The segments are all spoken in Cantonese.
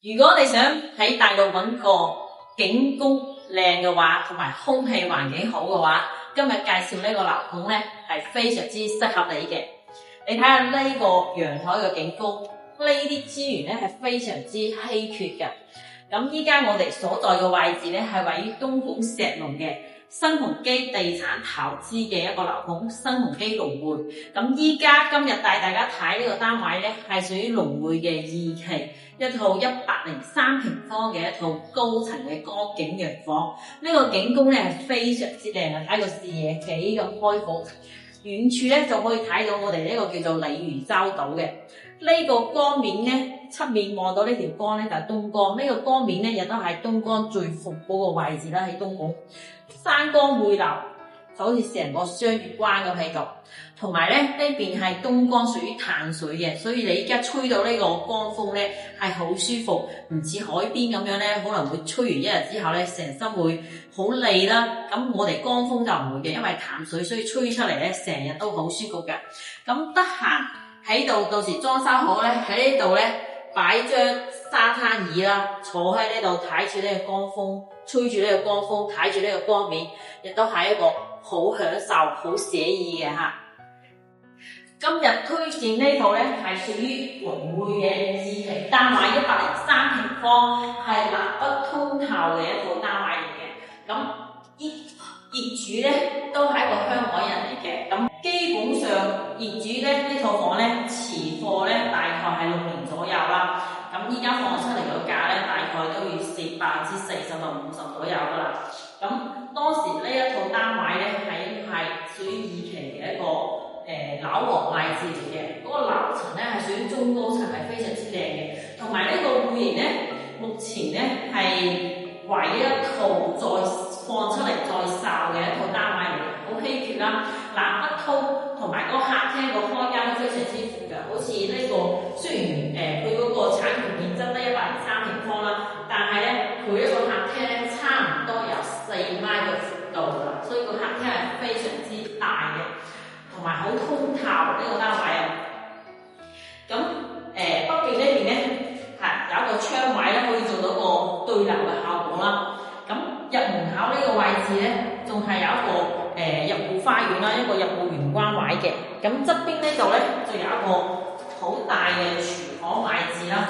如果你想喺大陸揾個景觀靚嘅話，同埋空氣環境好嘅話，今日介紹呢個樓盤咧係非常之適合你嘅。你睇下呢個陽台嘅景觀，呢啲資源咧係非常之稀缺嘅。咁依家我哋所在嘅位置咧係位於東莞石龍嘅新鴻基地產投資嘅一個樓盤新鴻基龍匯。咁依家今日帶大家睇呢個單位咧係屬於龍匯嘅二期，一套103平方嘅一套高層嘅江景洋房。呢個景觀咧係非常之靚啊！睇個視野幾咁開闊，遠處咧就可以睇到我哋呢個叫做鯉魚洲島嘅。呢個江面咧，側面望到呢條江咧就係東江。呢個江面咧亦都係東江最闊嗰個位置啦，喺東莞。山江匯流，就好似成個雙月關咁喺度。同埋咧呢邊係東江屬於淡水嘅，所以你而家吹到呢個江風咧係好舒服，唔似海邊咁樣咧可能會吹完一日之後咧成身會好膩啦。咁我哋江風就唔會嘅，因為淡水，所以吹出嚟咧成日都好舒服嘅。咁得閒喺度，到時裝修好咧，喺呢度咧擺張沙灘椅啦，坐喺呢度睇住呢個江風，吹住呢個江風，睇住呢個江面，亦都係一個好享受、好寫意嘅嚇。今日推薦呢套咧係屬於龍匯嘅二期單位，103平方，係南北通透嘅一套單位嚟嘅。咁業主咧都係一個香港人嚟嘅，咁基本上業主咧呢套房咧持貨咧大概係6年左右啦。咁依家放出嚟個價咧大概都要蝕40%到50%左右噶啦。咁當時呢一套單位咧係屬於二期嘅一個樓王位置嚟嘅，嗰個樓層咧係屬於中高層，係非常之靚嘅。同埋呢個戶型咧，目前咧係唯一一套再放出嚟再售嘅一套單位嚟嘅，好稀缺啦。南北通同埋嗰個客廳個開間都非常之闊嘅，好似呢個雖然佢嗰個產權面積得103平方啦，但係咧佢一個客廳咧差唔多有4米嘅闊度啦，所以個客廳係非常之大嘅。同埋好通透呢個單位啊！咁北邊呢邊咧係有一個窗位咧，可以做到個對流嘅效果啦。咁入門口呢個位置咧，仲係有一個入戶花園啦，一個入戶玄關位嘅。咁側邊呢度咧，就有一個好大嘅廚房位置啦。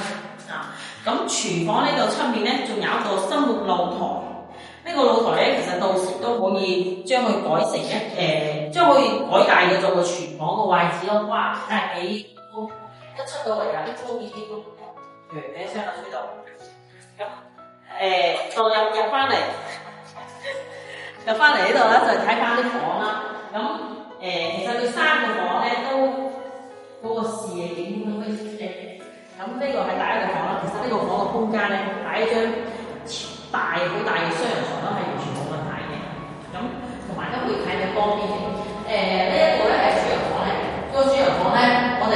咁廚房呢度出面咧，仲有一個生活露台。呢個露台咧，其實到時都可以將佢改成將可以改大嘅做個廚房個位置咯。哇！睇幾高，一出到嚟啊，啲高啲啲都嘭聲啊，吹到。咁再入翻嚟呢度咧，就睇翻啲房啦。咁其實佢3個房咧都嗰個視野景觀都非常之靚。咁呢個係第一個房啦。其實呢個房嘅空間咧，擺一張好大嘅雙人床都係完全冇問題嘅。咁同埋都可以睇到江邊嘅。呢一個咧係主人房嚟嘅。個主人房咧，我哋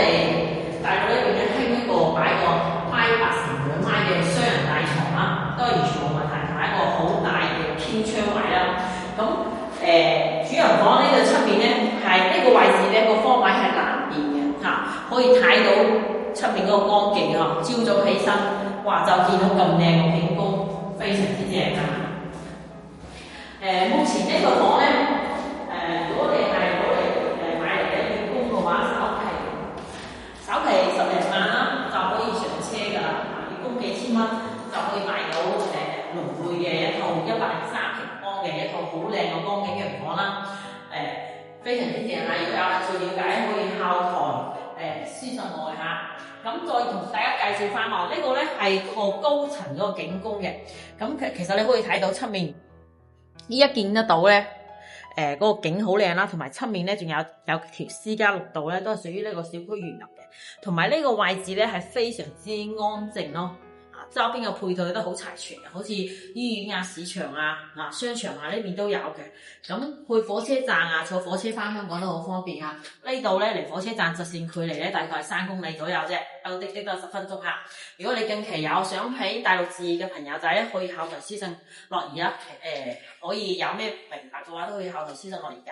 大陸呢邊咧興呢個擺個1.8乘2米嘅雙人大床啦，都係完全冇問題，同埋一個好大嘅天窗位啦。咁主人房呢度出面咧係呢個位置咧個方位係南邊嘅嚇，可以睇到出面嗰個江景啊。朝早起身，哇就見到咁靚嘅景觀。非常之正㗎。目前呢個房咧，如果你係攞嚟買嚟嘅月供嘅話，首期10零萬啦，就可以上車㗎啦。月供幾千蚊就可以買到龍匯嘅一套103平方嘅一套好靚嘅江景洋房啦。非常之正啊！如果有興趣了解，可以後台私信我嚇。咁再同大家介紹翻喎，呢個咧係個高層嗰個景觀嘅。咁其實你可以睇到出面，依家見得到咧，嗰個景好靚啦，同埋出面咧仲有條私家綠道咧，都係屬於呢個小區園林嘅。同埋呢個位置咧係非常之安靜咯。周邊嘅配套都好齊全嘅，好似醫院啊、市場啊、商場啊呢邊都有嘅。咁去火車站啊，坐火車翻香港都好方便啊。呢度咧離火車站直線距離咧大概係3公里左右啫，有滴滴都係10分鐘嚇。如果你近期有想喺大陸置業嘅朋友仔咧，可以後台私信樂兒啦。可以有咩明白嘅話都可以後台私信樂兒㗎。